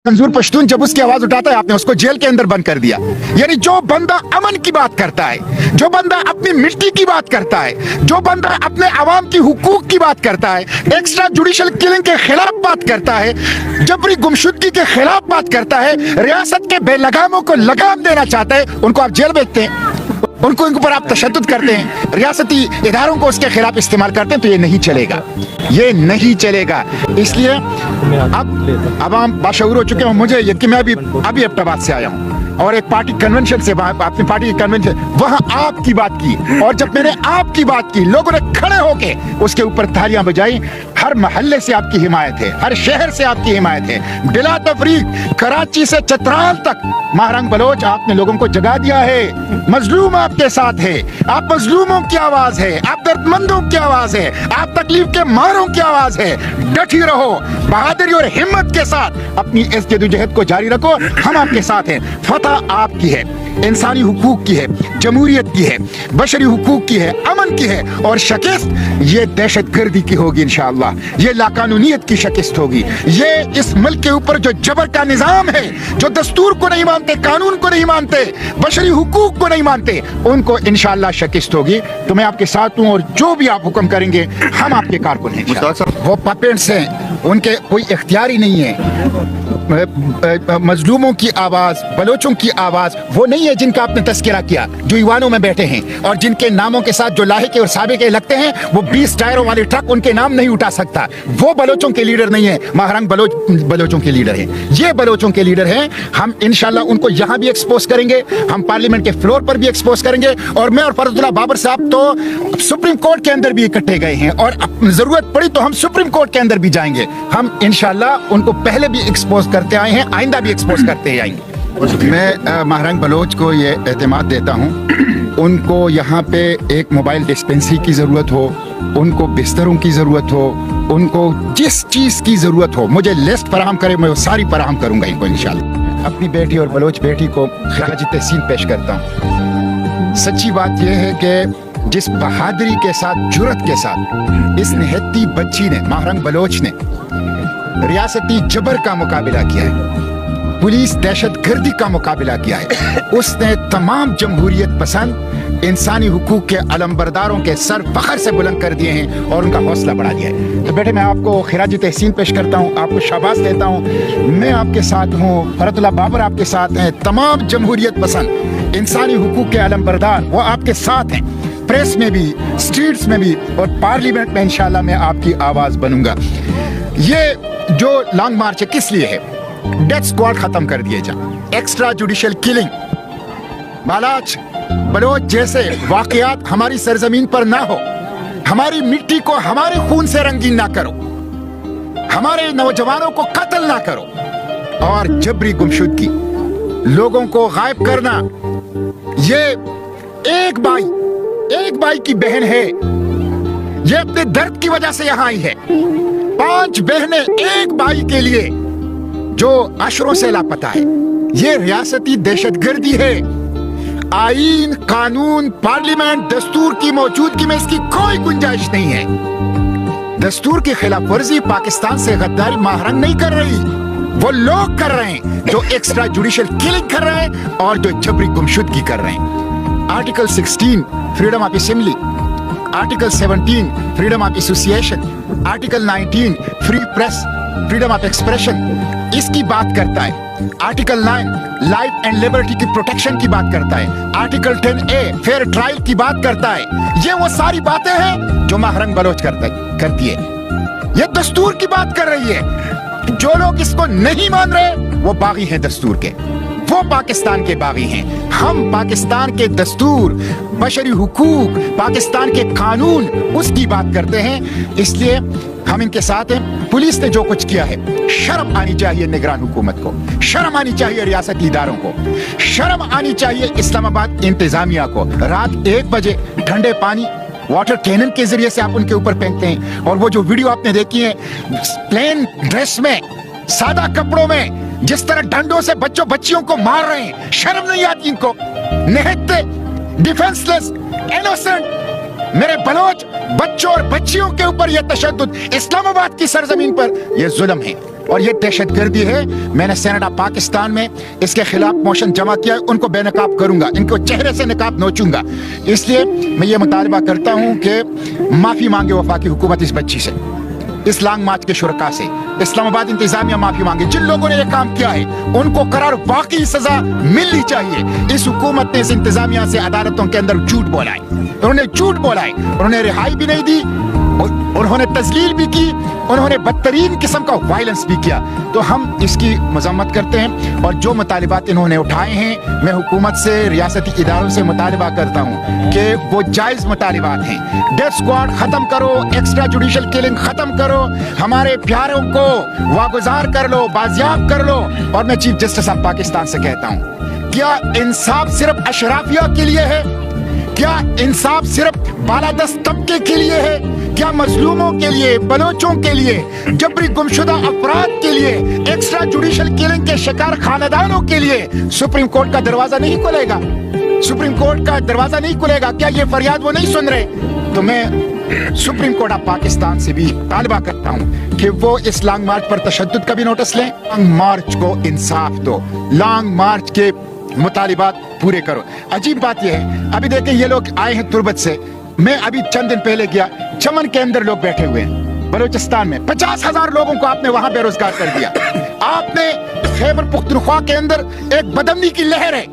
मंजूर पश्तून जब उसकी आवाज उठाता है आपने उसको जेल के अंदर बंद कर दिया। यानी जो बंदा अमन की बात करता है, जो बंदा अपनी मिट्टी की बात करता है, जो बंदा अपने अवाम की हुकूक की बात करता है, एक्स्ट्रा जुडिशल किलिंग के खिलाफ बात करता है, जबरी गुमशुदगी के खिलाफ बात करता है, रियासत के बेलगामों को लगाम देना चाहता है, उनको आप जेल भेजते हैं, उनको इनके ऊपर आप तशद्दुद करते हैं, रियासती इदारों को उसके खिलाफ इस्तेमाल करते हैं, तो ये नहीं चलेगा, ये नहीं चलेगा। इसलिए अब हम बाशऊर हो चुके हैं। मुझे ये कि मैं अभी एबटाबाद से आया हूँ और एक पार्टी कन्वेंशन से अपनी पार्टी की कन्वेंशन वहां आपकी बात की, और जब मैंने आपकी बात की लोगों ने खड़े होके उसके ऊपर तालियां बजाई। हर महल्ले से आपकी हिमायत है, हर शहर से आपकी हिमायत है, बिला तफरीक कराची से चतराल तक। महारंग बलोच आपने लोगों को जगा दिया है, मजलूम आपके साथ है, आप मजलूमों की आवाज है, आप दर्दमंदों की आवाज है, आप तकलीफ के मारों की आवाज है। डटी रहो, बहादुरी और हिम्मत के साथ अपनी इस जद्दोजहद को जारी रखो, हम आपके साथ हैं। फतह आपकी है, इंसानी हुकूक की है, जमहूरियत की है, बशरी हुकूक की है, अमन की है, और शिकस्त ये दहशत गर्दी की होगी इंशाअल्लाह, ये लाकानूनियत की शिकस्त होगी। ये इस मुल्क के ऊपर जो जबर का निजाम है, जो दस्तूर को नहीं मानते, कानून को नहीं मानते, बशरी हुकूक को नहीं मानते, उनको इंशाअल्लाह शिकस्त होगी। तो मैं आपके साथ हूँ और जो भी आप हुक्म करेंगे हम आपके कारकुन हैं। वो पपेट्स हैं, उनके कोई इख्तियार ही नहीं है। मजलूमों की आवाज, बलोचों की आवाज वो नहीं है जिनका आपने तस्करा किया, जो ईवानों में बैठे हैं और जिनके नामों के साथ जो लाहे और साबे के लगते हैं, वो 20 टायरों वाले ट्रक उनके नाम नहीं उठा सकता। वो बलोचों के लीडर नहीं है, महारंग बलोचों के लीडर हैं, ये बलोचों के लीडर हैं। हम इंशाल्लाह उनको यहाँ भी एक्सपोज करेंगे, हम पार्लियामेंट के फ्लोर पर भी एक्सपोज करेंगे, और मैं और फरजुल्लाह बाबर साहब तो सुप्रीम कोर्ट के अंदर भी इकट्ठे गए हैं, और जरूरत पड़ी तो हम सुप्रीम कोर्ट के अंदर भी जाएंगे। हम इंशाल्लाह उनको पहले भी एक्सपोज करते आए हैं, आइंदा भी एक्सपोज करते आएंगे। मैं महारंग बलोच को ये एतमाद देता हूँ, उनको यहाँ पे एक मोबाइल डिस्पेंसरी की ज़रूरत हो, उनको बिस्तरों की ज़रूरत हो, उनको जिस चीज़ की ज़रूरत हो मुझे लिस्ट फराहम करे, मैं वो सारी फराहम करूँगा इनको इंशाल्लाह। अपनी बेटी और बलोच बेटी को खराज तहसीन पेश करता हूँ। सच्ची बात यह है कि जिस बहादुरी के साथ, जुर्रत के साथ इस निहत्ती बच्ची ने, महारंग बलोच ने रियासती जबर का मुकाबला किया है, पुलिस दहशत गर्दी का मुकाबला किया है, उसने तमाम जमहूरियत पसंद इंसानी हुकूक के अलमबरदारों के सर फखर से बुलंद कर दिए हैं और उनका हौसला बढ़ा दिया है। तो बेटे मैं आपको खिराजी तहसीन पेश करता हूँ, आपको शाबाश देता हूँ। मैं आपके साथ हूँ, फरजुल्लाह बाबर आपके साथ हैं, तमाम जमहूरियत पसंद इंसानी हुकूक के अलमबरदार वो आपके साथ हैं, प्रेस में भी, स्ट्रीट्स में भी, और पार्लियामेंट में इंशाल्लाह मैं आपकी आवाज बनूंगा। ये जो लॉन्ग मार्च है किस लिए है? डेथ स्क्वाड खत्म कर दिए जाए, एक्स्ट्रा जुडिशियल किलिंग, बालाच बलोच जैसे वाकयात हमारी सरजमीन पर ना हो, हमारी मिट्टी को हमारे खून से रंगीन ना करो, हमारे नौजवानों को कत्ल ना करो, और जबरी गुमशुदगी, लोगों को गायब करना। ये एक बाई की बहन है, ये अपने दर्द की वजह से यहां आई है। 5 बहनें एक भाई के लिए जो अशरों से लापता है। ये रियासती दहशतगर्दी है। आईन, कानून, पार्लियामेंट, दस्तूर की मौजूदगी में इसकी कोई गुंजाइश नहीं है। दस्तूर की खिलाफ वर्जी पाकिस्तान से गद्दारी महारंग नहीं कर रही, वो लोग कर रहे हैं जो एक्स्ट्रा जुडिशियल किलिंग कर रहे हैं और जो जबरी गुमशुदगी कर रहे हैं। Article 16 freedom of assembly, article 17 freedom of association, article 19 free press, freedom of expression इसकी बात करता है। आर्टिकल 9 लाइफ एंड लिबर्टी की प्रोटेक्शन की बात करता है। आर्टिकल 10A फेयर ट्रायल की बात करता है। ये वो सारी बातें हैं जो महारंग बलोच करती है। ये दस्तूर की बात कर रही है। जो लोग इसको नहीं मान रहे वो बागी हैं दस्तूर के, वो पाकिस्तान के बागी हैं। हम पाकिस्तान के दस्तूर, बशरी हुकूक, पाकिस्तान के कानून उसकी बात करते हैं, इसलिए हम इनके साथ हैं। पुलिस ने जो कुछ किया है, शर्म आनी चाहिए निगरान हुकूमत को, शर्म आनी चाहिए रियासती इदारों को, शर्म आनी चाहिए इस्लामाबाद इंतजामिया को। रात 1 बजे ठंडे पानी वाटर कैनन के जरिए से आप उनके ऊपर फेंकते हैं, और वो जो वीडियो आपने देखी है प्लेन ड्रेस में, सादा कपड़ों में, जिस तरह डंडों से बच्चों बच्चियों को मार रहे हैं, शर्म नहीं आती इनको? निहत्ते, डिफेंसलेस, इनोसेंट मेरे बलोच बच्चों और बच्चियों के ऊपर यह तशद्दुद इस्लामाबाद की सरजमीन पर यह जुल्म है। اور یہ دہشت گردی ہے. میں نے سینٹ آف پاکستان میں اس کے خلاف موشن جمع کیا ہے. ان کو بے نقاب کروں گا, ان کو چہرے سے نقاب نوچوں گا. اس لیے میں یہ مطالبہ کرتا ہوں کہ معافی مانگے وفاقی حکومت اس بچی سے, اس لانگ مارچ کے شرکا سے. اسلام آباد انتظامیہ معافی مانگے. جن لوگوں نے یہ کام کیا ہے ان کو قرار واقعی سزا ملنی چاہیے. اس حکومت نے اس انتظامیہ سے عدالتوں کے اندر جھوٹ بولا ہے, انہوں نے جھوٹ بولا ہے, انہوں نے رہائی بھی نہیں دی, انہوں نے تذلیل بھی کی, انہوں نے بدترین قسم کا وائلنس بھی کیا. تو ہم اس کی مذمت کرتے ہیں اور جو مطالبات انہوں نے اٹھائے ہیں میں حکومت سے, ریاستی اداروں سے مطالبہ کرتا ہوں کہ وہ جائز مطالبات ہیں. ڈیتھ اسکواڈ ختم کرو, ایکسٹرا جوڈیشل کلنگ ختم کرو, ہمارے پیاروں کو واگزار کر لو, بازیاب کر لو. اور میں چیف جسٹس آف پاکستان سے کہتا ہوں, کیا انصاف صرف اشرافیہ کے لیے ہے؟ کیا انصاف صرف بالادست طبقے کے لیے ہے؟ کیا مظلوموں کے لیے, بلوچوں کے لیے, جبری گمشدہ افراد کے لیے, ایکسٹرا جوڈیشل کلنگ کے شکار خاندانوں کے لیے سپریم کورٹ کا دروازہ نہیں کھلے گا؟ سپریم کورٹ کا دروازہ نہیں کھلے گا؟ کیا یہ فریاد وہ نہیں سن رہے؟ تو میں سپریم کورٹ آف پاکستان سے بھی طالبہ کرتا ہوں کہ وہ اس لانگ مارچ پر تشدد کا بھی نوٹس لیں. لانگ مارچ کو انصاف دو, لانگ مارچ کے مطالبات پورے کرو. عجیب بات یہ ہے, ابھی دیکھیں یہ لوگ آئے ہیں تربت سے. میں ابھی چند دن پہلے گیا, چمن کے اندر لوگ بیٹھے ہوئے ہیں بلوچستان میں. 50,000 لوگوں کو آپ نے وہاں بے روزگار کر دیا. آپ نے خیبر پختونخوا کے اندر ایک بدامنی کی لہر ہے,